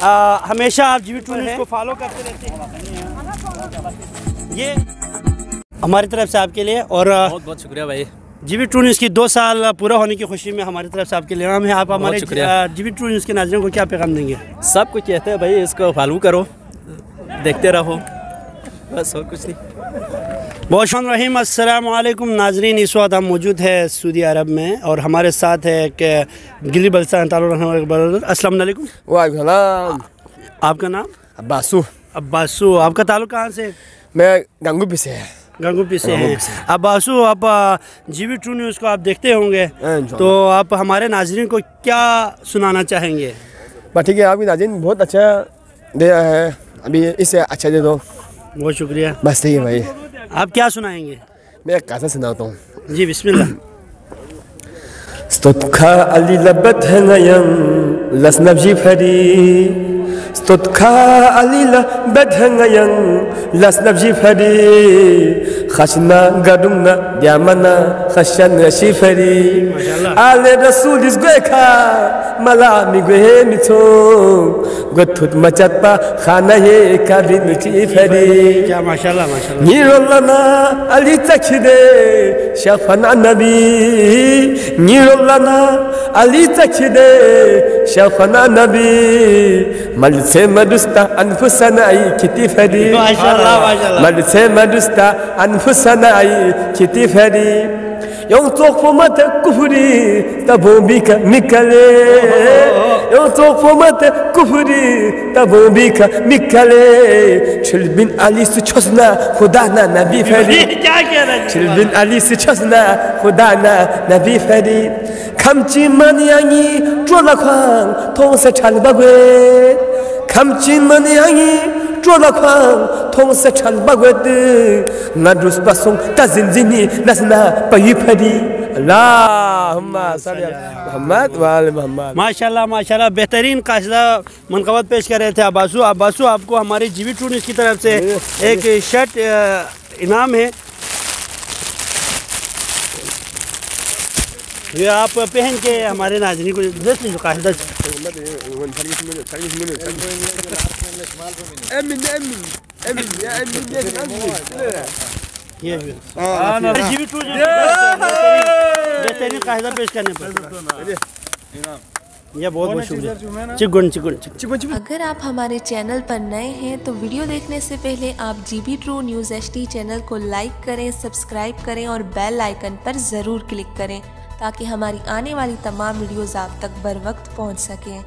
हमेशा आप जीवी टू न्यूज़ को फॉलो करते रहते हैं। ये हमारी तरफ से आपके लिए और बहुत बहुत शुक्रिया भाई। जीवी टू न्यूज़ की 2 साल पूरा होने की खुशी में हमारी तरफ से आपके लिए नाम है। आप हमारे जीवी टू न्यूज़ के नाज़रीन को क्या पैगाम देंगे? सब कुछ कहते हैं भाई, इसको फॉलो करो, देखते रहो, बस और कुछ नहीं। बहुत शुक्रिया। अस्सलाम वालेकुम नाजरीन, इस वक्त हम मौजूद है सऊदी अरब में और हमारे साथ है एक गिली बल्सान ताल्लुक़। अस्सलाम वालेकुम। वालेकुम। आपका नाम? अब्बासू। अब्बासू, आपका ताल्लुक़ कहाँ से? मैं गंगोपी से है। गंगोपी से हैं। अब्बासू, आप जीवी टू न्यूज़ को आप देखते होंगे, तो आप हमारे नाजरीन को क्या सुनाना चाहेंगे? बस ठीक है, आपकी नाज़रीन बहुत अच्छा दे रहा है, अभी इससे अच्छा दे दो। बहुत शुक्रिया। बस ठीक है भाई। आप क्या सुनाएंगे? मैं एक कासा सुनाता हूँ। जी बिस्मिल्लाह। Stotka alila bedhenayam lasnabji fari. Stotka alila bedhenayam lasnabji fari. Khashna gadumna diamana khashana shifari. Ale Rasul is gweka malami gwe mito. Gwetut machatpa khana ye kabin shifari. क्या माशाल्लाह माशाल्लाह। Nirolana ali takide shafana nabi. Nirolana ali takide shafana nabi. Malse madusta anfusana ay kiti fadi. माशाल्लाह माशाल्लाह। Malse madusta anfusana ay kiti fadi. Yung tokpomat kufri tabobika mikale. Yung tokpomat kufri tabobika mikale. Chilbin ali su chosna khudana nabi fadi. क्या कह रहे हैं? Chilbin ali su chosna khudana nabi fadi. Kamchi maniyangi chola khang thong se chal bagwe. Kamchi maniyangi chola khang thong se chal bagwe. Nadrus basong tazinzini nasna payi fadi. Allahumma salli ala Muhammad wa ali Muhammad। माशाल्लाह माशाल्लाह, बेहतरीन कासिदा मनक़बत पेश कर रहे थे अब्बासू। अब्बासू, आपको हमारी जीवी टू न्यूज़ की तरफ से एक शर्ट इनाम है, ये आप पहन के हमारे नाज़रीन को दे दीजिए कासिदा। ये जीवी टू बेहतरीन कासिदा पेश करने पर ये बहुत बहुत शुक्रिया। Chicken chicken chicken. अगर आप हमारे चैनल पर नए हैं तो वीडियो देखने से पहले आप GB true news HD channel को लाइक करें, सब्सक्राइब करें और बेल आइकन पर ज़रूर क्लिक करें ताकि हमारी आने वाली तमाम वीडियोज़ आप तक बर वक्त पहुँच सकें।